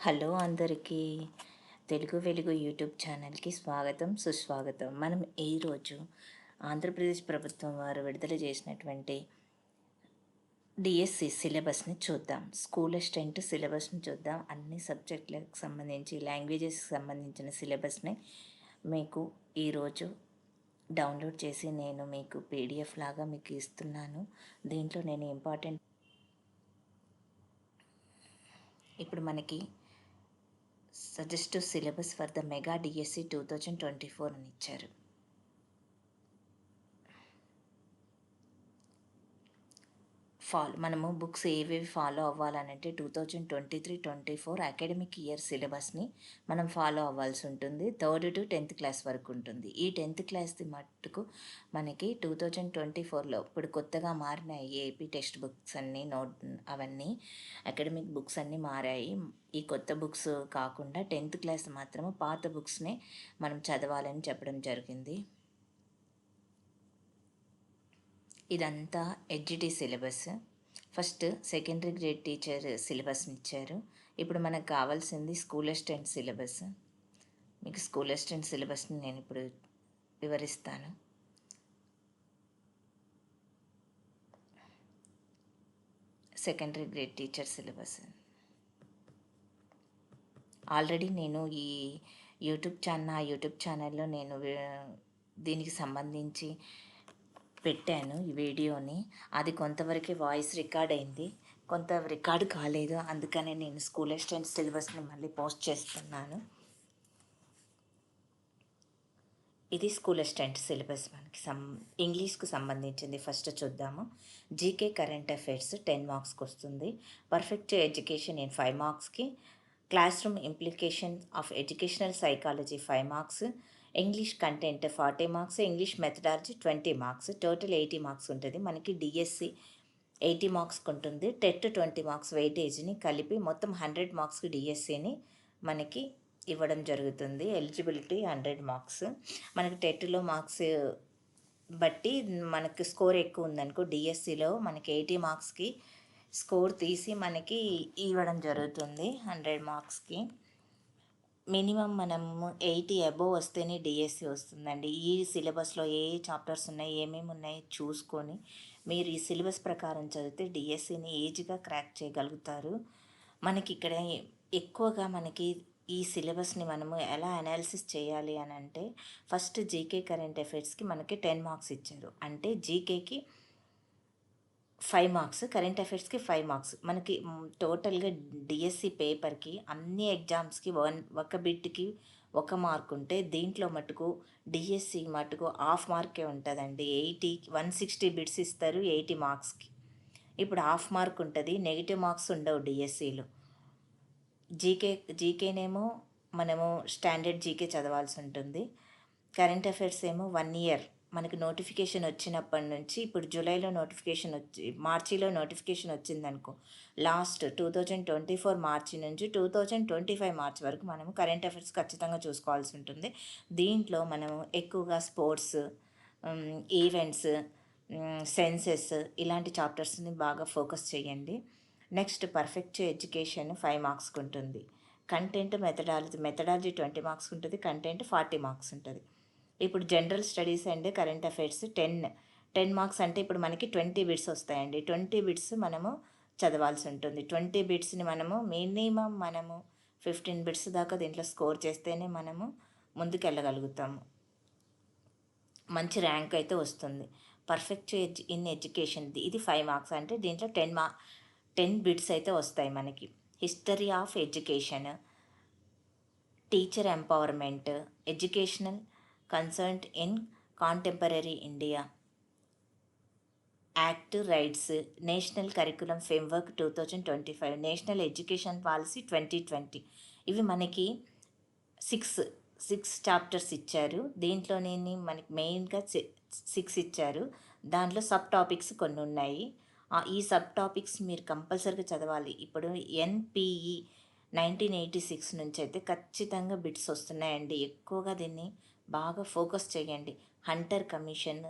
Hello అందరికీ తెలుగు వెలుగు YouTube ఛానల్కి స్వాగతం సుస్వాగతం. మనం ఈరోజు ఆంధ్రప్రదేశ్ ప్రభుత్వం వారు విడుదల చేసినటువంటి డిఎస్సి సిలబస్ని చూద్దాం. స్కూల్ అసిస్టెంట్ సిలబస్ని చూద్దాం. అన్ని సబ్జెక్టులకు సంబంధించి లాంగ్వేజెస్కి సంబంధించిన సిలబస్ని మీకు ఈరోజు డౌన్లోడ్ చేసి నేను మీకు పీడిఎఫ్ లాగా మీకు ఇస్తున్నాను. దీంట్లో నేను ఇంపార్టెంట్ ఇప్పుడు మనకి suggestive syllabus for the mega DSC 2024 అని ఇచ్చారు. మనము బుక్స్ ఏవేవి ఫాలో అవ్వాలనంటే 2023-24 అకాడమిక్ ఇయర్ సిలబస్ని మనం ఫాలో అవ్వాల్సి ఉంటుంది. 3rd to 10th క్లాస్ వరకు ఉంటుంది. ఈ 10th క్లాస్ది మట్టుకు మనకి 2024లో ఇప్పుడు కొత్తగా మారిన ఏపీ టెక్స్ట్ బుక్స్ అన్నీ అవన్నీ అకాడమిక్ బుక్స్ అన్నీ మారాయి. ఈ కొత్త బుక్స్ కాకుండా 10th క్లాస్ మాత్రము పాత బుక్స్నే మనం చదవాలని చెప్పడం జరిగింది. ఇదంతా SGT syllabus. First secondary grade teacher సిలబస్ని ఇచ్చారు. ఇప్పుడు మనకు కావాల్సింది స్కూల్ అసిస్టెంట్ సిలబస్. మీకు స్కూల్ అసిస్టెంట్ సిలబస్ని నేను ఇప్పుడు వివరిస్తాను. Secondary grade teacher syllabus already నేను ఈ యూట్యూబ్ ఛానల్లో నేను దీనికి సంబంధించి పెట్టాను ఈ వీడియోని. అది కొంతవరకే వాయిస్ రికార్డ్ అయింది, కొంత రికార్డ్ కాలేదు. అందుకనే నేను స్కూల్ అసిస్టెంట్ సిలబస్ని మళ్ళీ పోస్ట్ చేస్తున్నాను. ఇది స్కూల్ అసిస్టెంట్ సిలబస్ మనకి ఇంగ్లీష్కు సంబంధించింది. ఫస్ట్ చూద్దాము. జీకే కరెంట్ అఫైర్స్ 10 మార్క్స్కి వస్తుంది. పర్ఫెక్ట్ ఎడ్యుకేషన్ ఇన్ 5 మార్క్స్కి. Class room implication of educational psychology 5 marks. English content 40 marks. English methodology 20 marks. Total 80 marks ఉంటుంది. మనకి డిఎస్సి 80 మార్క్స్కి ఉంటుంది. టెట్ 20 మార్క్స్ వెయిటేజ్ని కలిపి మొత్తం 100 మార్క్స్కి డిఎస్సిని మనకి ఇవ్వడం జరుగుతుంది. Eligibility 100 marks. మనకి టెట్లో మార్క్స్ బట్టి మనకి స్కోర్ ఎక్కువ ఉందనుకో డిఎస్సిలో మనకి 80 మార్క్స్కి స్కోర్ తీసి మనకి ఇవ్వడం జరుగుతుంది 100 మార్క్స్కి. మినిమం మనము 80 అబోవ్ వస్తేనే డిఎస్సి వస్తుందండి. ఈ సిలబస్లో ఏ చాప్టర్స్ ఉన్నాయి, ఏమేమి ఉన్నాయి చూసుకొని మీరు ఈ సిలబస్ ప్రకారం చదివితే డిఎస్సిని ఈజీగా క్రాక్ చేయగలుగుతారు. మనకి ఇక్కడ ఎక్కువగా మనకి ఈ సిలబస్ని మనము ఎలా అనాలిసిస్ చేయాలి అని అంటే, ఫస్ట్ జీకే కరెంట్ అఫైర్స్కి మనకి 10 మార్క్స్ ఇచ్చారు. అంటే జీకేకి 5 మార్క్స్, కరెంట్ అఫైర్స్కి 5 మార్క్స్. మనకి టోటల్గా డిఎస్సి పేపర్కి అన్ని ఎగ్జామ్స్కి ఒక బిట్కి 1 మార్క్ ఉంటే, దీంట్లో మటుకు డిఎస్సి మటుకు హాఫ్ మార్కే ఉంటుందండి. 160 బిట్స్ ఇస్తారు 80 మార్క్స్కి. ఇప్పుడు హాఫ్ మార్క్ ఉంటుంది, నెగిటివ్ మార్క్స్ ఉండవు డిఎస్సిలో. జీకేనేమో మనము స్టాండర్డ్ జీకే చదవాల్సి ఉంటుంది. కరెంట్ అఫైర్స్ ఏమో 1 ఇయర్ మనకి నోటిఫికేషన్ వచ్చినప్పటి నుంచి, ఇప్పుడు జూలైలో నోటిఫికేషన్ మార్చిలో నోటిఫికేషన్ వచ్చిందనుకో, లాస్ట్ 2024 మార్చి నుంచి 2025 మార్చి వరకు మనము కరెంట్ అఫైర్స్ ఖచ్చితంగా చూసుకోవాల్సి ఉంటుంది. దీంట్లో మనము ఎక్కువగా స్పోర్ట్స్, ఈవెంట్స్, సెన్సెస్ ఇలాంటి చాప్టర్స్ని బాగా ఫోకస్ చేయండి. నెక్స్ట్ పర్ఫెక్ట్ ఎడ్యుకేషన్ 5 మార్క్స్కి ఉంటుంది. కంటెంట్ మెథడాలజీ 20 మార్క్స్ ఉంటుంది. కంటెంట్ 40 మార్క్స్ ఉంటుంది. ఇప్పుడు general studies and current affairs 10 marks అంటే ఇప్పుడు మనకి 20 బిట్స్ వస్తాయండి. 20 బిట్స్ మనము చదవాల్సి ఉంటుంది. 20 బిట్స్ని మనము మినిమం 15 బిట్స్ దాకా దీంట్లో స్కోర్ చేస్తేనే మనము ముందుకెళ్ళగలుగుతాము, మంచి ర్యాంక్ అయితే వస్తుంది. పర్ఫెక్ట్ ఇన్ ఎడ్యుకేషన్ ఇది 5 మార్క్స్ అంటే దీంట్లో 10 బిట్స్ అయితే వస్తాయి మనకి. History of education, teacher empowerment, educational concern in contemporary India, act rights, national curriculum framework 2025, national education policy 2020. ఇవి మనకి సిక్స్ చాప్టర్స్ ఇచ్చారు. దీంట్లోనే మనకి మెయిన్గా 6 ఇచ్చారు. దాంట్లో సబ్ టాపిక్స్ కొన్ని ఉన్నాయి. ఈ సబ్ టాపిక్స్ మీరు కంపల్సరీగా చదవాలి. ఇప్పుడు ఎన్పిఈ 1986 నుంచి అయితే ఖచ్చితంగా బిట్స్ వస్తున్నాయండి. ఎక్కువగా దీన్ని బాగా ఫోకస్ చేయండి. హంటర్ కమిషన్,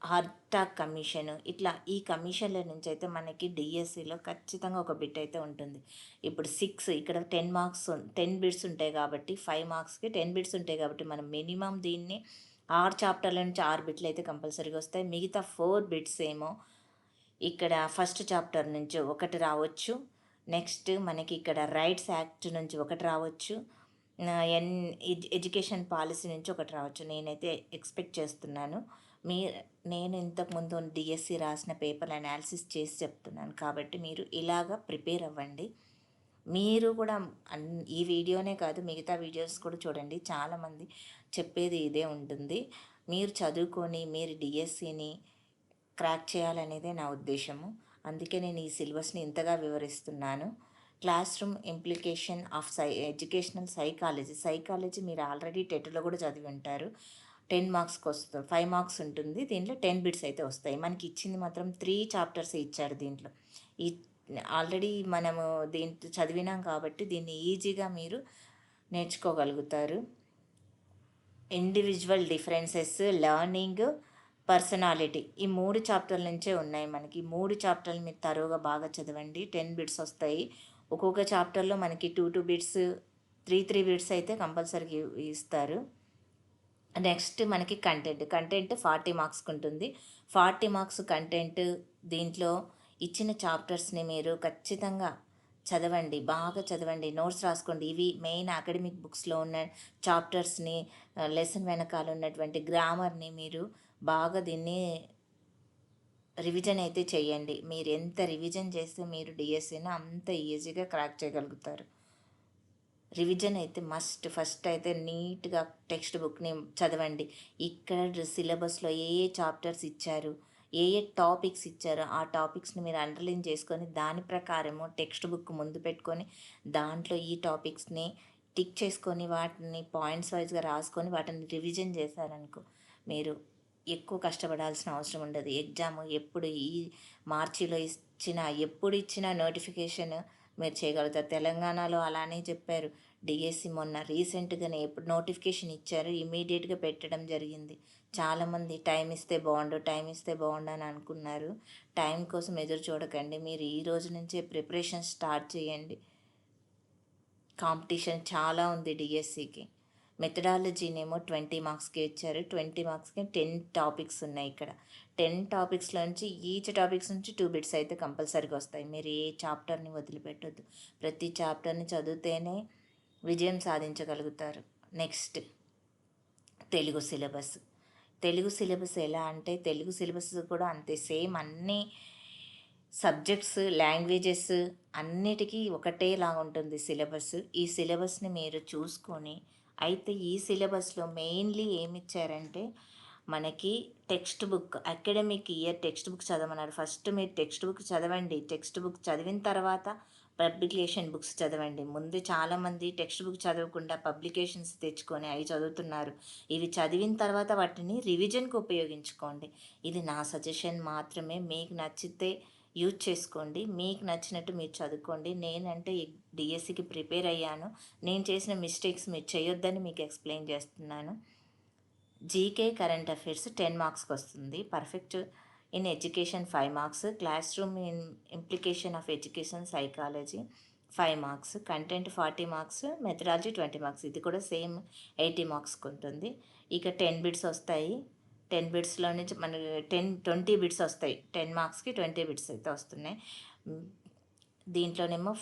హార్టాక్ కమిషన్ ఇట్లా ఈ కమిషన్ల నుంచి అయితే మనకి డిఎస్సిలో ఖచ్చితంగా ఒక బిట్ అయితే ఉంటుంది. ఇప్పుడు 6 ఇక్కడ 10 మార్క్స్ 10 బిట్స్ ఉంటాయి కాబట్టి 5 మార్క్స్కి 10 బిట్స్ ఉంటాయి కాబట్టి మనం మినిమం దీన్ని 6 చాప్టర్ల నుంచి 6 బిట్లు అయితే కంపల్సరీగా వస్తాయి. మిగతా 4 బిట్స్ ఏమో ఇక్కడ ఫస్ట్ చాప్టర్ నుంచి ఒకటి రావచ్చు. నెక్స్ట్ మనకి ఇక్కడ రైట్స్ యాక్ట్ నుంచి ఒకటి రావచ్చు. ఎన్ ఎడ్యుకేషన్ పాలసీ నుంచి ఒకటి రావచ్చు. నేనైతే ఎక్స్పెక్ట్ చేస్తున్నాను. మీ నేను ఇంతకుముందు డిఎస్సి రాసిన పేపర్ అనాలిసిస్ చేసి చెప్తున్నాను కాబట్టి మీరు ఇలాగా ప్రిపేర్ అవ్వండి. మీరు కూడా ఈ వీడియోనే కాదు మిగతా వీడియోస్ కూడా చూడండి. చాలామంది చెప్పేది ఇదే ఉంటుంది. మీరు చదువుకొని మీరు డిఎస్సిని క్రాక్ చేయాలనేదే నా ఉద్దేశము. అందుకే నేను ఈ సిలబస్ని ఇంతగా వివరిస్తున్నాను. Class room implication of educational psychology మీరు ఆల్రెడీ టెట్లో కూడా చదివి ఉంటారు. 10 మార్క్స్కి వస్తుంది, 5 మార్క్స్ ఉంటుంది. దీంట్లో 10 బిట్స్ అయితే వస్తాయి. మనకి ఇచ్చింది మాత్రం 3 చాప్టర్స్ ఇచ్చారు దీంట్లో. ఈ ఆల్రెడీ మనము దీంట్లో చదివినాం కాబట్టి దీన్ని ఈజీగా మీరు నేర్చుకోగలుగుతారు. ఇండివిజువల్ డిఫరెన్సెస్, లెర్నింగ్, పర్సనాలిటీ ఈ 3 చాప్టర్ల నుంచే ఉన్నాయి మనకి. 3 చాప్టర్లు మీరు తరువుగా బాగా చదవండి. 10 బిట్స్ వస్తాయి. ఒక్కొక్క చాప్టర్లో మనకి 2 బిట్స్ 3 బిట్స్ అయితే కంపల్సరీగా ఇస్తారు. నెక్స్ట్ మనకి కంటెంట్ 40 మార్క్స్కి ఉంటుంది. 40 మార్క్స్ కంటెంట్. దీంట్లో ఇచ్చిన చాప్టర్స్ని మీరు ఖచ్చితంగా చదవండి, బాగా చదవండి, నోట్స్ రాసుకోండి. ఇవి మెయిన్ అకాడమిక్ బుక్స్లో ఉన్న చాప్టర్స్ని, లెసన్ వెనకాల ఉన్నటువంటి గ్రామర్ని మీరు బాగా దీన్ని రివిజన్ అయితే చేయండి. మీరు ఎంత రివిజన్ చేస్తే మీరు డిఎస్సిని అంత ఈజీగా క్రాక్ చేయగలుగుతారు. రివిజన్ అయితే మస్ట్. ఫస్ట్ అయితే నీట్గా టెక్స్ట్ బుక్ని చదవండి. ఇక్కడ సిలబస్లో ఏ చాప్టర్స్ ఇచ్చారు, ఏ టాపిక్స్ ఇచ్చారో ఆ టాపిక్స్ని మీరు అండర్లైన్ చేసుకొని దాని ప్రకారము టెక్స్ట్ బుక్ ముందు పెట్టుకొని దాంట్లో ఈ టాపిక్స్ని టిక్ చేసుకొని వాటిని పాయింట్స్ వైజ్గా రాసుకొని వాటిని రివిజన్ చేశారనుకో మీరు ఎక్కువ కష్టపడాల్సిన అవసరం ఉండదు. ఎగ్జామ్ ఎప్పుడు ఈ మార్చిలో ఎప్పుడు ఇచ్చిన నోటిఫికేషన్ మీరు చేయగలుగుతారు. తెలంగాణలో అలానే చెప్పారు. డిఎస్సి మొన్న రీసెంట్గానే ఎప్పుడు నోటిఫికేషన్ ఇచ్చారు, ఇమీడియట్గా పెట్టడం జరిగింది. చాలామంది టైం ఇస్తే బాగుండు అని అనుకున్నారు. టైం కోసం ఎదురు చూడకండి. మీరు ఈ రోజు నుంచే ప్రిపరేషన్ స్టార్ట్ చేయండి. కాంపిటీషన్ చాలా ఉంది డిఎస్సికి. మెథడాలజీనేమో 20 మార్క్స్కి ఇచ్చారు. 20 మార్క్స్కి 10 టాపిక్స్ ఉన్నాయి ఇక్కడ. 10 టాపిక్స్లో నుంచి ఈచ్ టాపిక్స్ నుంచి 2 బిట్స్ అయితే కంపల్సరీగా వస్తాయి. మీరు ఏ చాప్టర్ని వదిలిపెట్టొద్దు. ప్రతి చాప్టర్ని చదివితేనే విజయం సాధించగలుగుతారు. Next Telugu syllabus. Telugu syllabus ఎలా అంటే తెలుగు సిలబస్ కూడా అంతే సేమ్. అన్ని సబ్జెక్ట్స్, లాంగ్వేజెస్ అన్నిటికీ ఒకటేలాగా ఉంటుంది సిలబస్. ఈ సిలబస్ని మీరు చూసుకొని అయితే ఈ సిలబస్లో మెయిన్లీ ఏమిచ్చారంటే మనకి text book, academic year text book చదవమన్నారు. ఫస్ట్ మీరు టెక్స్ట్ బుక్ చదవండి. టెక్స్ట్ బుక్ చదివిన తర్వాత పబ్లికేషన్ బుక్స్ చదవండి. ముందు చాలామంది టెక్స్ట్ బుక్ చదవకుండా పబ్లికేషన్స్ తెచ్చుకొని అవి చదువుతున్నారు. ఇవి చదివిన తర్వాత వాటిని రివిజన్కి ఉపయోగించుకోండి. ఇది నా సజెషన్ మాత్రమే. మీకు నచ్చితే యూజ్ చేసుకోండి, మీకు నచ్చినట్టు మీరు చదువుకోండి. నేనంటే డిఎస్సికి ప్రిపేర్ అయ్యాను. నేను చేసిన మిస్టేక్స్ మీరు చేయొద్దని మీకు ఎక్స్ప్లెయిన్ చేస్తున్నాను. జీకే కరెంట్ అఫైర్స్ 10 మార్క్స్కి వస్తుంది. Perfect in education 5 marks. Class room in implication of education psychology 5 marks. Content 40 marks. Methodology 20 marks. ఇది కూడా సేమ్ 80 మార్క్స్కి ఉంటుంది. ఇక 10 బిట్స్ వస్తాయి. 10 బిట్స్లో నుంచి మనకి 20 బిట్స్ వస్తాయి. 10 మార్క్స్కి 20 బిట్స్ అయితే వస్తున్నాయి. దీంట్లోనేమో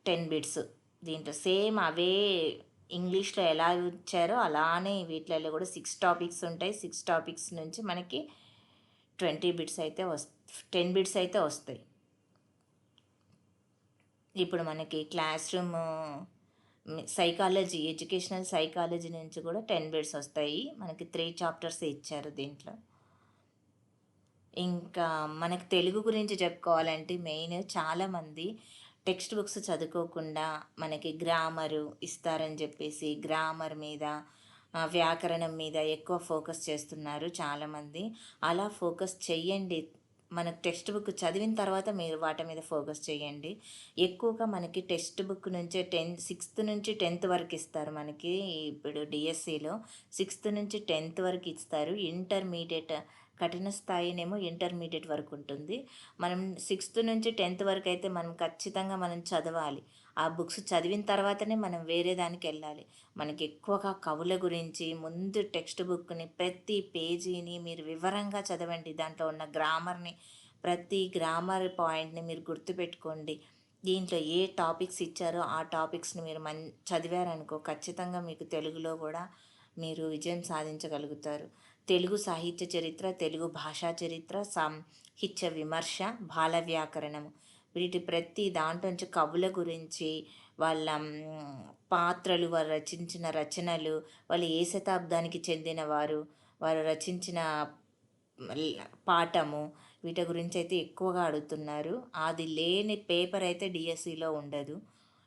10 బిట్స్. దీంట్లో సేమ్ అవే ఇంగ్లీష్లో ఎలా ఇచ్చారో అలానే వీటిలలో కూడా 6 టాపిక్స్ ఉంటాయి. 6 టాపిక్స్ నుంచి మనకి 20 బిట్స్ అయితే 10 బిట్స్ అయితే వస్తాయి. ఇప్పుడు మనకి class room psychology, educational psychology నుంచి కూడా 10 బిట్స్ వస్తాయి. మనకి 3 చాప్టర్స్ ఇచ్చారు దీంట్లో. ఇంకా మనకి తెలుగు గురించి చెప్పుకోవాలంటే మెయిన్ చాలామంది టెక్స్ట్ బుక్స్ చదువుకోకుండా మనకి గ్రామరు ఇస్తారని చెప్పేసి గ్రామర్ మీద, వ్యాకరణం మీద ఎక్కువ ఫోకస్ చేస్తున్నారు చాలామంది. అలా ఫోకస్ చెయ్యండి. మనకు టెక్స్ట్ బుక్ చదివిన తర్వాత మీరు వాటి మీద ఫోకస్ చేయండి. ఎక్కువగా మనకి టెక్స్ట్ బుక్ నుంచే 6th నుంచి 10th వరకు ఇస్తారు. మనకి ఇప్పుడు డిఎస్సిలో 6th నుంచి 10th వరకు ఇస్తారు. ఇంటర్మీడియట్ కఠిన స్థాయినేమో ఇంటర్మీడియట్ వరకు ఉంటుంది. మనం 6th నుంచి 10th వరకు అయితే మనం ఖచ్చితంగా మనం చదవాలి. ఆ బుక్స్ చదివిన తర్వాతనే మనం వేరే దానికెళ్ళాలి. మనకి ఎక్కువగా కవుల గురించి ముందు టెక్స్ట్ బుక్‌ని ప్రతి పేజీని మీరు వివరంగా చదవండి. దాంట్లో ఉన్న గ్రామర్‌ని, ప్రతి గ్రామర్ పాయింట్‌ని మీరు గుర్తుపెట్టుకోండి. దీంట్లో ఏ టాపిక్స్ ఇచ్చారో ఆ టాపిక్స్‌ని మీరు చదివారనుకో ఖచ్చితంగా మీకు తెలుగులో గూడా మీరు విజయం సాధించగలుగుతారు. తెలుగు సాహిత్య చరిత్ర, తెలుగు భాషా చరిత్ర, సాహిత్య విమర్శ, బాల వ్యాకరణము, వీటి ప్రతి దాంట్లోంచి కవుల గురించి, వాళ్ళ పాత్రలు, వారు రచించిన రచనలు, వాళ్ళు ఏ శతాబ్దానికి చెందినవారు, వారు రచించిన పాఠము, వీటి గురించి అయితే ఎక్కువగా అడుగుతున్నారు. అది లేని పేపర్ అయితే డిఎస్సిలో ఉండదు.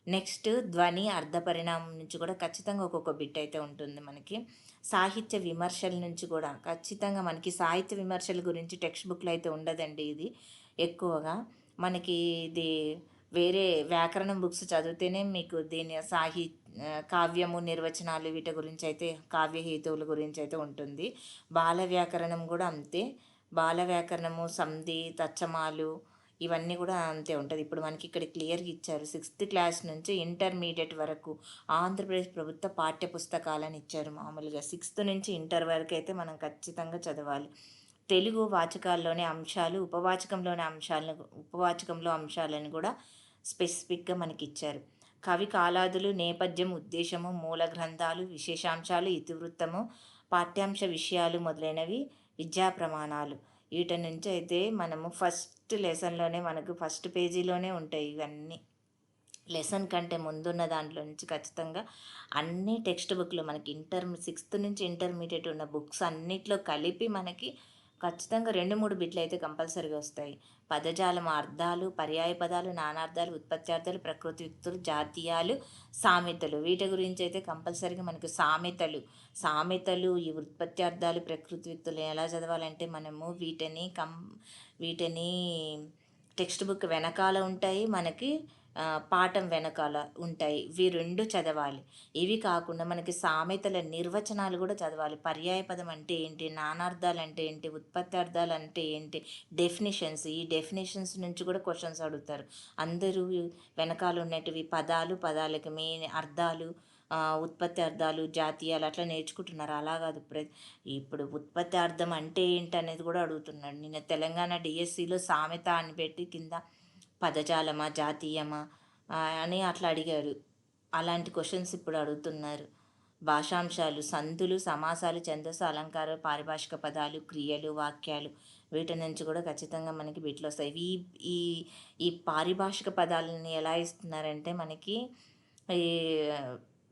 నెక్స్ట్ ధ్వని, అర్థ పరిణామం నుంచి కూడా ఖచ్చితంగా ఒక్కొక్క బిట్ అయితే ఉంటుంది మనకి. సాహిత్య విమర్శల నుంచి కూడా ఖచ్చితంగా మనకి సాహిత్య విమర్శల గురించి టెక్స్ట్ బుక్‌లో అయితే ఉండదండి ఇది ఎక్కువగా. మనకి ఇది వేరే వ్యాకరణం బుక్స్ చదివితేనే మీకు దీని కావ్యము, నిర్వచనాలు వీటి గురించి అయితే కావ్య హేతువుల గురించి అయితే ఉంటుంది. బాల వ్యాకరణం కూడా అంతే. బాల వ్యాకరణము, సంధి, తచ్చమాలు ఇవన్నీ కూడా అంతే ఉంటది. ఇప్పుడు మనకి ఇక్కడ క్లియర్‌గా ఇచ్చారు. 6th క్లాస్ నుంచి ఇంటర్మీడియేట్ వరకు ఆంధ్రప్రదేశ్ ప్రభుత్వ పాఠ్య పుస్తకాలని ఇచ్చారు మామూలుగా. 6th నుంచి ఇంటర్ వరకైతే మనం ఖచ్చితంగా చదవాలి. తెలుగు వాచకాల్లోని అంశాలు, ఉపవాచకంలో అంశాలను కూడా స్పెసిఫిక్‌గా మనకిచ్చారు. కవి కాలాదులు, నేపథ్యం, ఉద్దేశము, మూల గ్రంథాలు, విశేషాంశాలు, ఇతివృత్తము, పాఠ్యాంశ విషయాలు మొదలైనవి విద్యా ప్రమాణాలు. వీటి నుంచి అయితే మనము ఫస్ట్ లెసన్‌లోనే మనకు ఫస్ట్ పేజీలోనే ఉంటాయి ఇవన్నీ. లెసన్ కంటే ముందున్న దాంట్లో నుంచి ఖచ్చితంగా అన్ని టెక్స్ట్ బుక్‌లు మనకి 6th నుంచి ఇంటర్మీడియేట్ ఉన్న బుక్స్ అన్నిట్లో కలిపి మనకి ఖచ్చితంగా 2, 3 బిట్లయితే కంపల్సరీగా వస్తాయి. పదజాలం, అర్థాలు, పర్యాయ పదాలు, నానార్థాలు, ఉత్పత్త్యార్థాలు, ప్రకృతి యుక్తులు, జాతీయాలు, సామెతలు, వీటి గురించి అయితే కంపల్సరీగా మనకు సామెతలు, ఈ ఉత్పత్త్యార్థాలు, ప్రకృతి యుక్తులు ఎలా చదవాలంటే మనము వీటిని టెక్స్ట్ బుక్ వెనకాల ఉంటాయి. మనకి పాఠం వెనకాల ఉంటాయి. ఇవి 2 చదవాలి. ఇవి కాకుండా మనకి సామెతల నిర్వచనాలు కూడా చదవాలి. పర్యాయపదం అంటే ఏంటి? నానార్థాలు అంటే ఏంటి? ఉత్పత్త్యార్థాలు అంటే ఏంటి? ఈ డెఫినిషన్స్ నుంచి కూడా క్వెషన్స్ అడుగుతారు. అందరూ వెనకాల ఉన్నటివి పదాలు, పదాలకి మెయిన్ అర్థాలు, ఉత్పత్తి అర్థాలు, జాతీయాలు అట్లా నేర్చుకుంటున్నారు. అలా కాదు. ఇప్పుడు ఉత్పత్తి అర్థం అంటే ఏంటనేది కూడా అడుగుతున్నాడు. నిన్న తెలంగాణ డిఎస్సిలో సామెత అని పెట్టి కింద పదజాలమా, జాతీయమా అని అట్లా అడిగారు. అలాంటి క్వెషన్స్ ఇప్పుడు అడుగుతున్నారు. భాషాంశాలు, సందులు, సమాసాలు, ఛందస్సు, అలంకారాలు, పారిభాషిక పదాలు, క్రియలు, వాక్యాలు, వీటి నుంచి కూడా ఖచ్చితంగా మనకి బిట్లు వస్తాయి. ఈ ఈ ఈ పారిభాషిక పదాలని ఎలా ఇస్తున్నారంటే మనకి ఈ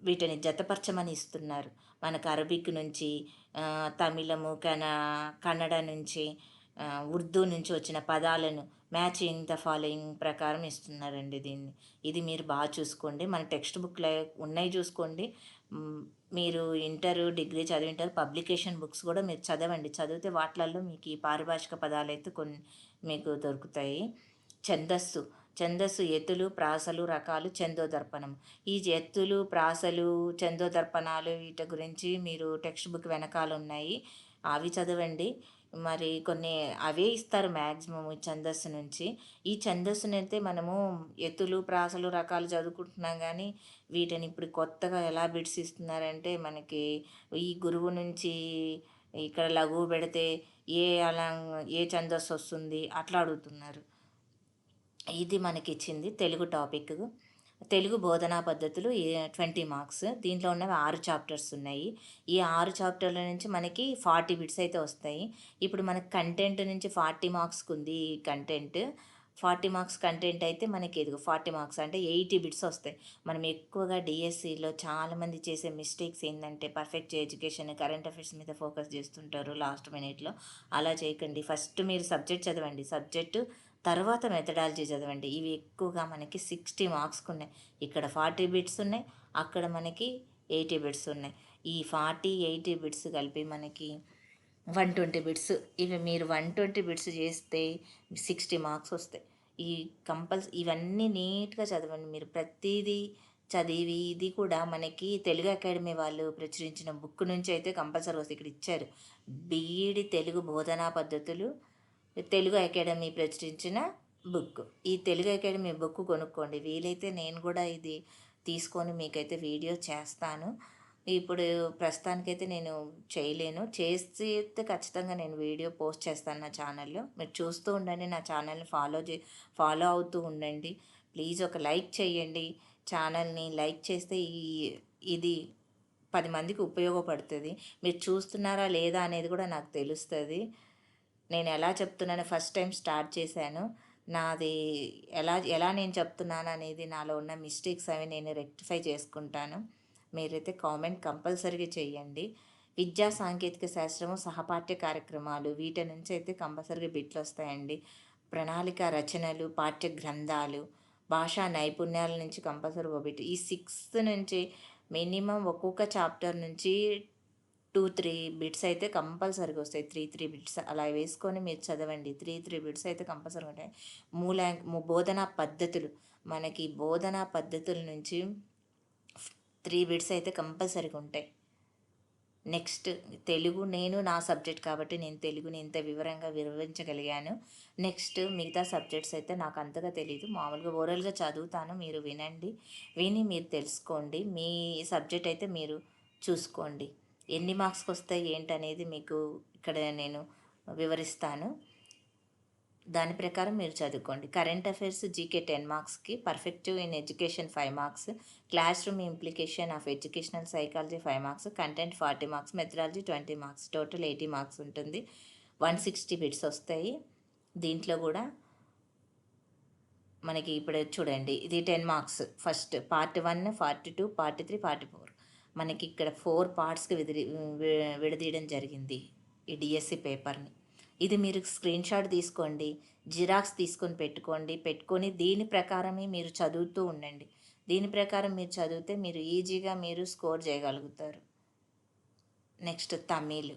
వీటిని జతపరచమని ఇస్తున్నారు. మనకు అరబిక్ నుంచి, తమిళము, కన్నడ నుంచి, ఉర్దూ నుంచి వచ్చిన పదాలను మ్యాచింగ్ ద ఫాలోయింగ్ ప్రకారం ఇస్తున్నారండి దీన్ని. ఇది మీరు బాగా చూసుకోండి. మన టెక్స్ట్ బుక్‌లో ఉన్నాయి చూసుకోండి. మీరు డిగ్రీ చదివింటారు. పబ్లికేషన్ బుక్స్ కూడా మీరు చదవండి. చదివితే వాటిలల్లో మీకు ఈ పారిభాషిక పదాలైతే కొన్ని మీకు దొరుకుతాయి. ఛందస్సు ఎత్తులు, ప్రాసలు, రకాలు, ఛందోదర్పణం. ఈ ఎత్తులు, ప్రాసలు, ఛందోదర్పణాలు వీటి గురించి మీరు టెక్స్ట్ బుక్ వెనకాల ఉన్నాయి. అవి చదవండి. మరి కొన్ని అవే ఇస్తారు మ్యాక్సిమం ఈ ఛందస్సు నుంచి. ఈ ఛందస్సునైతే మనము ఎత్తులు, ప్రాసలు, రకాలు చదువుకుంటున్నాం కానీ వీటిని ఇప్పుడు కొత్తగా ఎలా బిట్స్ ఇస్తున్నారంటే మనకి ఈ గురువు నుంచి ఇక్కడ లఘువు పెడితే ఏ ఛందస్సు వస్తుంది అట్లా అడుగుతున్నారు. ఇది మనకిచ్చింది తెలుగు టాపిక్. తెలుగు బోధనా పద్ధతులు 20 మార్క్స్. దీంట్లో ఉన్నవి 6 చాప్టర్స్ ఉన్నాయి. ఈ 6 చాప్టర్ల నుంచి మనకి 40 బిట్స్ అయితే వస్తాయి. ఇప్పుడు మనకి కంటెంట్ నుంచి 40 మార్క్స్‌కి ఉంది ఈ కంటెంట్. 40 మార్క్స్ కంటెంట్ అయితే మనకి ఇదిగో 40 మార్క్స్ అంటే 80 బిట్స్ వస్తాయి. మనం ఎక్కువగా డిఎస్సిలో చాలామంది చేసే మిస్టేక్స్ ఏంటంటే పర్ఫెక్ట్ ఎడ్యుకేషన్, కరెంట్ అఫైర్స్ మీద ఫోకస్ చేస్తుంటారు లాస్ట్ మినిట్‌లో. అలా చేయకండి. ఫస్ట్ మీరు సబ్జెక్ట్ చదవండి. సబ్జెక్టు తర్వాత మెథడాలజీ చదవండి. ఇవి ఎక్కువగా మనకి 60 మార్క్స్‌కి ఉన్నాయి. ఇక్కడ 40 బిట్స్ ఉన్నాయి. అక్కడ మనకి 80 బిట్స్ ఉన్నాయి. ఈ 40, 80 బిట్స్ కలిపి మనకి 120 బిట్స్. ఇవి మీరు 120 బిట్స్ చేస్తే 60 మార్క్స్ వస్తాయి. ఇవన్నీ నీట్‌గా చదవండి. మీరు ప్రతీదీ చదివి ఇది కూడా మనకి తెలుగు అకాడమీ వాళ్ళు ప్రచురించిన బుక్ నుంచి అయితే కంపల్సరీ వస్తుంది. ఇక్కడ ఇచ్చారు, బీఈడి తెలుగు బోధనా పద్ధతులు, తెలుగు అకాడమీ ప్రచురించిన బుక్. ఈ తెలుగు అకాడమీ బుక్ కొనుక్కోండి. వీలైతే నేను కూడా ఇది తీసుకొని మీకైతే వీడియో చేస్తాను. ఇప్పుడు ప్రస్తుతానికైతే నేను చేయలేను. చేస్తే ఖచ్చితంగా నేను వీడియో పోస్ట్ చేస్తాను నా ఛానల్లో. మీరు చూస్తూ ఉండండి, నా ఛానల్ని ఫాలో అవుతూ ఉండండి. ప్లీజ్ ఒక లైక్ చేయండి. ఛానల్ని లైక్ చేస్తే ఇది 10 మందికి ఉపయోగపడుతుంది. మీరు చూస్తున్నారా లేదా అనేది కూడా నాకు తెలుస్తుంది. నేను ఎలా చెప్తున్నానో ఫస్ట్ టైం స్టార్ట్ చేశాను. నాది ఎలా నేను చెప్తున్నాను అనేది, నాలో ఉన్న మిస్టేక్స్ అవి నేను రెక్టిఫై చేసుకుంటాను. మీరైతే కామెంట్ కంపల్సరీగా చేయండి. విద్యా సాంకేతిక శాస్త్రము సహపాఠ్య కార్యక్రమాలు వీటి నుంచి అయితే కంపల్సరీగా బిట్లు వస్తాయండి. ప్రణాళిక రచనలు, పాఠ్య గ్రంథాలు, భాషా నైపుణ్యాల నుంచి కంపల్సరీ ఒక బిట్. ఈ 6th నుంచి మినిమం ఒక్కొక్క చాప్టర్ నుంచి 2-3 బిట్స్ అయితే కంపల్సరీగా వస్తాయి. 3 బిట్స్ అలా వేసుకొని మీరు చదవండి. 3 బిట్స్ అయితే కంపల్సరీగా ఉంటాయి. బోధనా పద్ధతులు, మనకి బోధనా పద్ధతుల నుంచి 3 బిట్స్ అయితే కంపల్సరీగా ఉంటాయి. నెక్స్ట్ తెలుగు, నేను నా సబ్జెక్ట్ కాబట్టి నేను తెలుగుని ఇంత వివరంగా వివరించగలిగాను. నెక్స్ట్ మిగతా సబ్జెక్ట్స్ అయితే నాకు అంతగా తెలియదు. మామూలుగా ఓరల్గా చదువుతాను, మీరు వినండి. విని మీరు తెలుసుకోండి. మీ సబ్జెక్ట్ అయితే మీరు చూసుకోండి. ఎన్ని మార్క్స్కి వస్తాయి ఏంటనేది మీకు ఇక్కడ నేను వివరిస్తాను. దాని ప్రకారం మీరు చదువుకోండి. కరెంట్ అఫైర్స్ జీకే 10 మార్క్స్కి, perfective in education 5 marks, class room implication of educational psychology 5 marks, content 40 marks, methodology 20 marks, total 80 marks ఉంటుంది. 160 బిట్స్ వస్తాయి. దీంట్లో కూడా మనకి ఇప్పుడు చూడండి, ఇది 10 marks. First part 1, part 2, part 3, part 4. మనకి ఇక్కడ 4 పార్ట్స్కి విడదీయడం జరిగింది ఈ డిఎస్సి పేపర్ని. ఇది మీరు స్క్రీన్ షాట్ తీసుకోండి, జిరాక్స్ తీసుకొని పెట్టుకొని దీని ప్రకారమే మీరు చదువుతూ ఉండండి. దీని ప్రకారం మీరు చదివితే మీరు ఈజీగా మీరు స్కోర్ చేయగలుగుతారు. నెక్స్ట్ తమిళ్.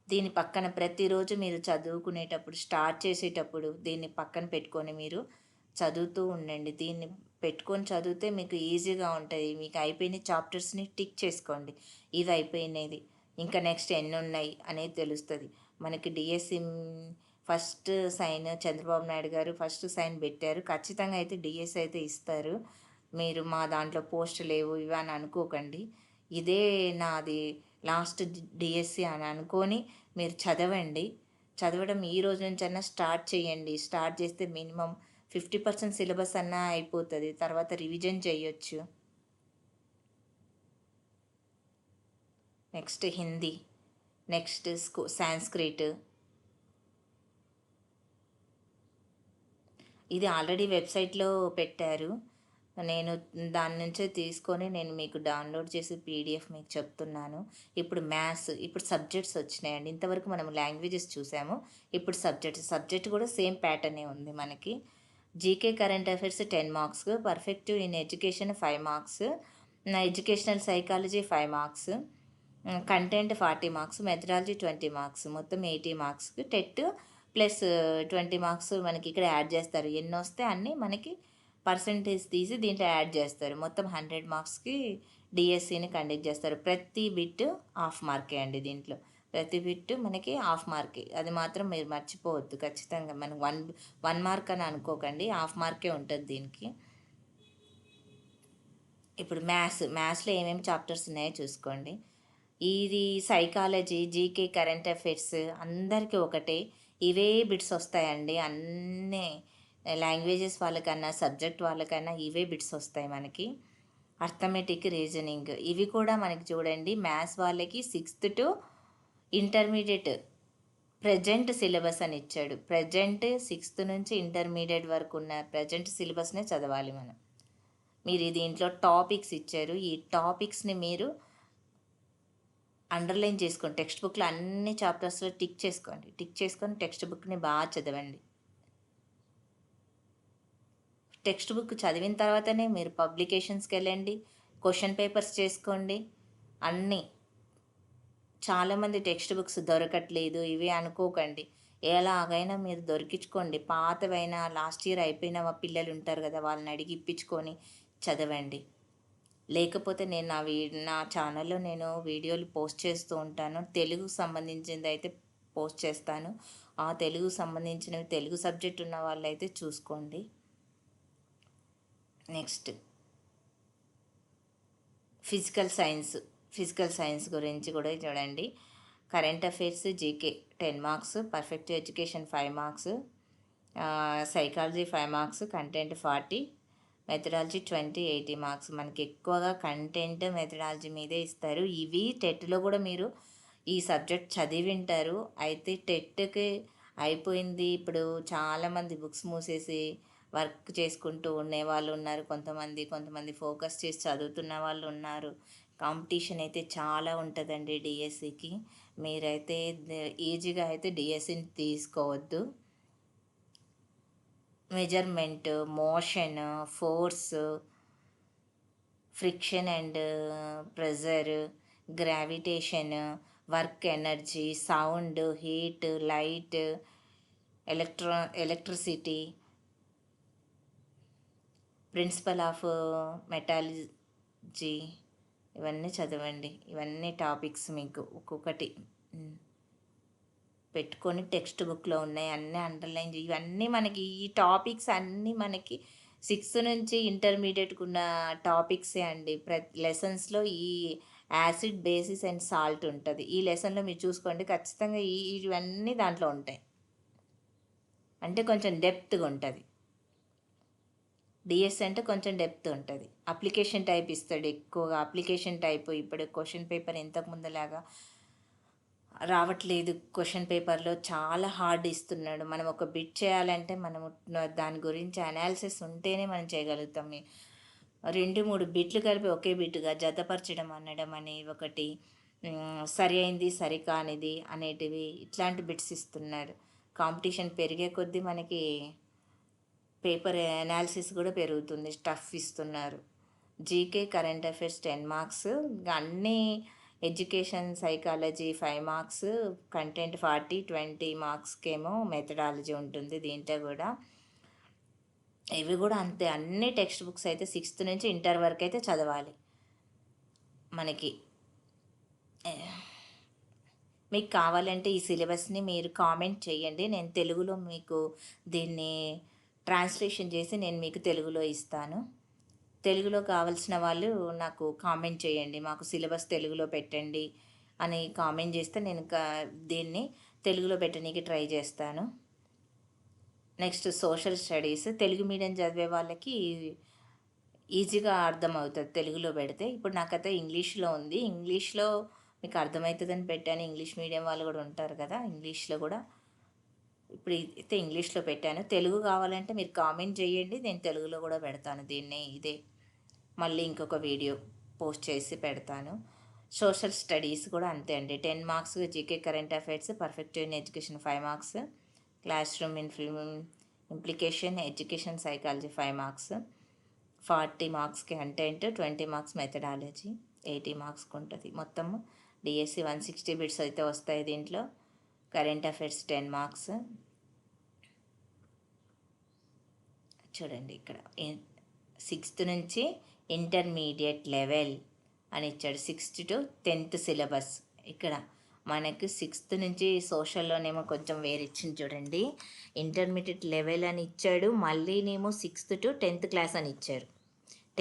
దీని పక్కన ప్రతిరోజు మీరు చదువుకునేటప్పుడు, స్టార్ట్ చేసేటప్పుడు దీన్ని పక్కన పెట్టుకొని మీరు చదువుతూ ఉండండి. దీన్ని పెట్టుకొని చదివితే మీకు ఈజీగా ఉంటుంది. మీకు అయిపోయిన చాప్టర్స్ని టిక్ చేసుకోండి, ఇది అయిపోయినది, ఇంకా నెక్స్ట్ ఎన్ని ఉన్నాయి అనేది తెలుస్తుంది. మనకి DSC first sign Chandrababu Naidu గారు ఫస్ట్ సైన్ పెట్టారు. ఖచ్చితంగా అయితే డిఎస్సి అయితే ఇస్తారు. మీరు మా దాంట్లో పోస్ట్ లేవు ఇవి అని అనుకోకండి. ఇదే నాది లాస్ట్ డిఎస్సి అని అనుకొని మీరు చదవండి. చదవడం ఈ రోజు నుంచైనా స్టార్ట్ చేయండి. స్టార్ట్ చేస్తే మినిమం 50% సిలబస్ అన్నా అయిపోతుంది. తర్వాత రివిజన్ చేయొచ్చు. Next Hindi, next Sanskrit. ఇది ఆల్రెడీ వెబ్సైట్లో పెట్టారు. నేను దాని నుంచే తీసుకొని నేను మీకు డౌన్లోడ్ చేసి పీడిఎఫ్ మీకు చెప్తున్నాను. ఇప్పుడు మ్యాథ్స్, ఇప్పుడు సబ్జెక్ట్స్ వచ్చినాయండి. ఇంతవరకు మనం లాంగ్వేజెస్ చూసాము. ఇప్పుడు సబ్జెక్ట్ కూడా సేమ్ ప్యాటర్నే ఉంది మనకి. GK current affairs 10 marks, perfective in education 5 marks, educational psychology 5 marks, content 40 marks, methodology 20 marks, మొత్తం 80 మార్క్స్కి టెట్ ప్లస్ 20 మార్క్స్ మనకి ఇక్కడ యాడ్ చేస్తారు. ఎన్ని వస్తే అన్నీ మనకి పర్సంటేజ్ తీసి దీంట్లో యాడ్ చేస్తారు. మొత్తం 100 మార్క్స్కి డిఎస్సిని కండక్ట్ చేస్తారు. ప్రతి బిట్ హాఫ్ మార్కే అండి. దీంట్లో ప్రతి బిట్ మనకి హాఫ్ మార్కే, అది మాత్రం మీరు మర్చిపోవద్దు. ఖచ్చితంగా మనకు 1 మార్క్ అని అనుకోకండి, హాఫ్ మార్కే ఉంటుంది దీనికి. ఇప్పుడు మ్యాథ్స్లో ఏమేమి చాప్టర్స్ ఉన్నాయో చూసుకోండి. ఇది సైకాలజీ, జీకే, కరెంట్ అఫైర్స్ అందరికీ ఒకటే, ఇవే బిట్స్ వస్తాయండి. అన్నీ లాంగ్వేజెస్ వాళ్ళకన్నా సబ్జెక్ట్ వాళ్ళకన్నా ఇవే బిట్స్ వస్తాయి మనకి. అర్థమెటిక్, రీజనింగ్ ఇవి కూడా మనకి చూడండి, మ్యాథ్స్ వాళ్ళకి 6th to intermediate present syllabus అని ఇచ్చాడు. ప్రజెంట్ 6th నుంచి ఇంటర్మీడియట్ వరకు ఉన్న ప్రజెంట్ సిలబస్నే చదవాలి మనం. మీరు దీంట్లో టాపిక్స్ ఇచ్చారు, ఈ టాపిక్స్ని మీరు అండర్లైన్ చేసుకోండి. టెక్స్ట్ బుక్లో అన్ని చాప్టర్స్లో టిక్ చేసుకొని టెక్స్ట్ బుక్ని బాగా చదవండి. టెక్స్ట్ బుక్ చదివిన తర్వాతనే మీరు పబ్లికేషన్స్కి వెళ్ళండి, క్వశ్చన్ పేపర్స్ చేసుకోండి. అన్నీ చాలామంది టెక్స్ట్ బుక్స్ దొరకట్లేదు ఇవి అనుకోకండి. ఎలాగైనా మీరు దొరికించుకోండి. పాతవైనా లాస్ట్ ఇయర్ అయిపోయిన పిల్లలు ఉంటారు కదా, వాళ్ళని అడిగి ఇప్పించుకొని చదవండి. లేకపోతే నేను నా ఛానల్లో నేను వీడియోలు పోస్ట్ చేస్తూ ఉంటాను. తెలుగుకు సంబంధించింది అయితే పోస్ట్ చేస్తాను. ఆ తెలుగుకు సంబంధించినవి తెలుగు సబ్జెక్ట్ ఉన్న వాళ్ళైతే చూసుకోండి. నెక్స్ట్ ఫిజికల్ సైన్స్ గురించి కూడా చూడండి. Current affairs GK 10 marks, perfect education 5 marks, psychology 5 marks, content 40, methodology 20, 80 marks. మనకి ఎక్కువగా కంటెంట్ మెథడాలజీ మీదే ఇస్తారు. ఇవి టెట్లో కూడా మీరు ఈ సబ్జెక్ట్ చదివింటారు. అయితే టెట్కి అయిపోయింది, ఇప్పుడు చాలామంది బుక్స్ మూసేసి వర్క్ చేసుకుంటూ ఉండే వాళ్ళు ఉన్నారు. కొంతమంది ఫోకస్ చేసి చదువుతున్న వాళ్ళు ఉన్నారు. కాంపిటీషన్ అయితే చాలా ఉంటుందండి డిఎస్సికి. మీరైతే ఈజీగా అయితే డిఎస్సిని తీసుకోవద్దు. Measurement, motion, force, friction and pressure, gravitation, work energy, sound, heat, light, electricity, principle of metallurgy, ఇవన్నీ చదవండి. ఇవన్నీ టాపిక్స్ మీకు ఒక్కొక్కటి పెట్టుకొని టెక్స్ట్ బుక్లో ఉన్నాయి, అన్నీ అండర్లైన్ ఇవన్నీ మనకి ఈ టాపిక్స్ అన్నీ మనకి 6th నుంచి ఇంటర్మీడియట్కి ఉన్న టాపిక్సే అండి. ప్రతి లెసన్స్లో ఈ యాసిడ్, బేసిస్ అండ్ సాల్ట్ ఉంటుంది. ఈ లెసన్లో మీరు చూసుకోండి, ఖచ్చితంగా ఇవన్నీ దాంట్లో ఉంటాయి. అంటే కొంచెం డెప్త్గా ఉంటుంది. డిఎస్ అంటే కొంచెం డెప్త్ ఉంటుంది. అప్లికేషన్ టైప్ ఇస్తాడు ఎక్కువగా. అప్లికేషన్ టైప్ ఇప్పుడు క్వశ్చన్ పేపర్ ఇంతకు ముందులాగా రావట్లేదు. క్వశ్చన్ పేపర్లో చాలా హార్డ్ ఇస్తున్నాడు. మనం ఒక బిట్ చేయాలంటే మనము దాని గురించి అనాలిసిస్ ఉంటేనే మనం చేయగలుగుతాం. 2-3 బిట్లు కలిపి ఒకే బిట్టుగా జతపరచడం అనడం అని ఒకటి, సరి అయింది సరి కానిది అనేటివి, ఇట్లాంటి బిట్స్ ఇస్తున్నాడు. కాంపిటీషన్ పెరిగే కొద్దీ మనకి పేపర్ అనాలిసిస్ కూడా పెరుగుతుంది. స్టఫ్ ఇస్తున్నారు. జీకే కరెంట్ అఫైర్స్ 10 మార్క్స్, అన్నీ ఎడ్యుకేషన్ సైకాలజీ 5 మార్క్స్, కంటెంట్ 40, 20 మార్క్స్కేమో మెథడాలజీ ఉంటుంది. దీంట్లో కూడా ఇవి కూడా అంతే. అన్ని టెక్స్ట్ బుక్స్ అయితే 6th నుంచి ఇంటర్ వరకు అయితే చదవాలి. మనకి మీకు కావాలంటే ఈ సిలబస్ని మీరు కామెంట్ చేయండి. నేను తెలుగులో మీకు దీన్ని ట్రాన్స్లేషన్ చేసి నేను మీకు తెలుగులో ఇస్తాను. తెలుగులో కావాల్సిన వాళ్ళు నాకు కామెంట్ చేయండి, మాకు సిలబస్ తెలుగులో పెట్టండి అని కామెంట్ చేస్తే నేను దీన్ని తెలుగులో పెట్టడానికి ట్రై చేస్తాను. Next social studies Telugu medium చదివే వాళ్ళకి ఈజీగా అర్థమవుతుంది తెలుగులో పెడితే. ఇప్పుడు నాకైతే ఇంగ్లీష్లో ఉంది, ఇంగ్లీష్లో మీకు అర్థమవుతుందని పెట్టాను. ఇంగ్లీష్ మీడియం వాళ్ళు కూడా ఉంటారు కదా, ఇంగ్లీష్లో కూడా ఇప్పుడు అయితే ఇంగ్లీష్లో పెట్టాను. తెలుగు కావాలంటే మీరు కామెంట్ చేయండి, నేను తెలుగులో కూడా పెడతాను దీన్ని. ఇదే మళ్ళీ ఇంకొక వీడియో పోస్ట్ చేసి పెడతాను. సోషల్ స్టడీస్ కూడా అంతే అండి. 10 marks GK current affairs, perfect in education 5 marks, class room implication, education psychology 5 marks, 40 మార్క్స్కి కంటెంట్, 20 మార్క్స్ మెథడాలజీ, 80 మార్క్స్కి ఉంటుంది. మొత్తం డిఎస్సి 160 బిట్స్ అయితే వస్తాయి దీంట్లో. Current affairs 10 marks. చూడండి ఇక్కడ 6th నుంచి ఇంటర్మీడియట్ లెవెల్ అని ఇచ్చాడు. 6th to 10th syllabus. ఇక్కడ మనకు 6th నుంచి సోషల్లోనేమో కొంచెం వేరే ఇచ్చింది చూడండి. ఇంటర్మీడియట్ లెవెల్ అని ఇచ్చాడు, మళ్ళీనేమో 6th to 10th క్లాస్ అని ఇచ్చారు.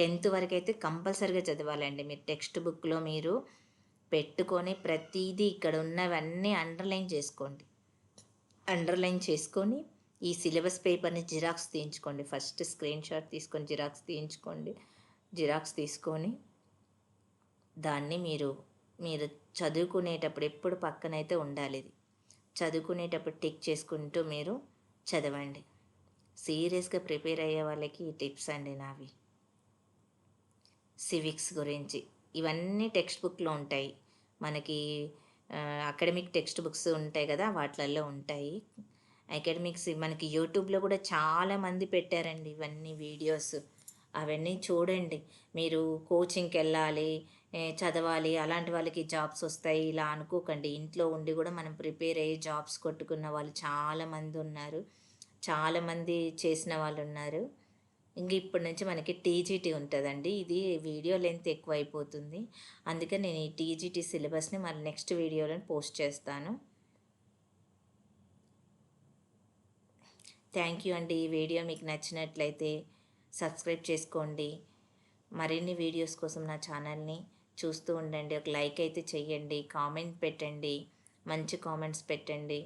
10th వరకు అయితే కంపల్సరీగా చదవాలండి. మీరు టెక్స్ట్ బుక్లో మీరు పెట్టుకొని ప్రతిదీ ఇక్కడ ఉన్నవన్నీ అండర్లైన్ చేసుకోండి. అండర్లైన్ చేసుకొని ఈ సిలబస్ పేపర్ని జిరాక్స్ తీయించుకోండి. ఫస్ట్ స్క్రీన్ షాట్ తీసుకొని జిరాక్స్ తీయించుకోండి. జిరాక్స్ తీసుకొని దాన్ని మీరు చదువుకునేటప్పుడు ఎప్పుడు పక్కనైతే ఉండాలి. ఇది చదువుకునేటప్పుడు టిక్ చేసుకుంటూ మీరు చదవండి. సీరియస్గా ప్రిపేర్ అయ్యే వాళ్ళకి ఈ టిప్స్ అండి నావి. సివిక్స్ గురించి ఇవన్నీ టెక్స్ట్ బుక్లో ఉంటాయి. మనకి అకాడమిక్ టెక్స్ట్ బుక్స్ ఉంటాయి కదా, వాటిల్లో ఉంటాయి. అకాడమిక్స్ మనకి యూట్యూబ్లో కూడా చాలామంది పెట్టారండి ఇవన్నీ వీడియోస్. అవన్నీ చూడండి. మీరు కోచింగ్కి వెళ్ళాలి, చదవాలి, అలాంటి వాళ్ళకి జాబ్స్ వస్తాయి ఇలా అనుకోకండి. ఇంట్లో ఉండి కూడా మనం ప్రిపేర్ అయ్యి జాబ్స్ కొట్టుకున్న వాళ్ళు చాలామంది ఉన్నారు. చాలామంది చేసిన వాళ్ళు ఉన్నారు. ఇంక ఇప్పటి నుంచి మనకి టీజీటీ ఉంటుందండి. ఇది వీడియో లెంత్ ఎక్కువైపోతుంది. అందుకే నేను ఈ టీజీటీ సిలబస్‌ని మళ్ళీ నెక్స్ట్ వీడియోలో పోస్ట్ చేస్తాను. థ్యాంక్ యూ అండి. ఈ వీడియో మీకు నచ్చినట్లయితే సబ్స్క్రైబ్ చేసుకోండి. మరిన్ని వీడియోస్ కోసం నా ఛానల్ని చూస్తూ ఉండండి. ఒక లైక్ అయితే చెయ్యండి, కామెంట్ పెట్టండి, మంచి కామెంట్స్ పెట్టండి.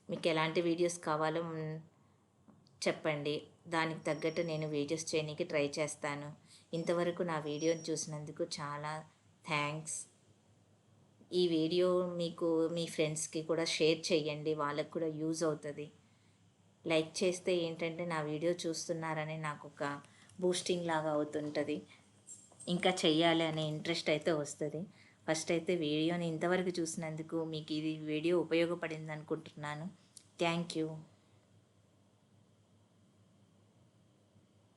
మీకు ఎలాంటి వీడియోస్ కావాలో చెప్పండి. దానికి తగ్గట్టు నేను వీడియోస్ చేయడానికి ట్రై చేస్తాను. ఇంతవరకు నా వీడియోని చూసినందుకు చాలా థ్యాంక్స్. ఈ వీడియో మీకు మీ ఫ్రెండ్స్కి కూడా షేర్ చేయండి, వాళ్ళకు కూడా యూజ్ అవుతుంది. లైక్ చేస్తే ఏంటంటే నా వీడియో చూస్తున్నారని నాకు ఒక బూస్టింగ్ లాగా అవుతుంటుంది. ఇంకా చెయ్యాలి అనే ఇంట్రెస్ట్ అయితే వస్తుంది. ఫస్ట్ అయితే వీడియోని ఇంతవరకు చూసినందుకు మీకు ఇది వీడియో ఉపయోగపడింది అనుకుంటున్నాను. Thank you.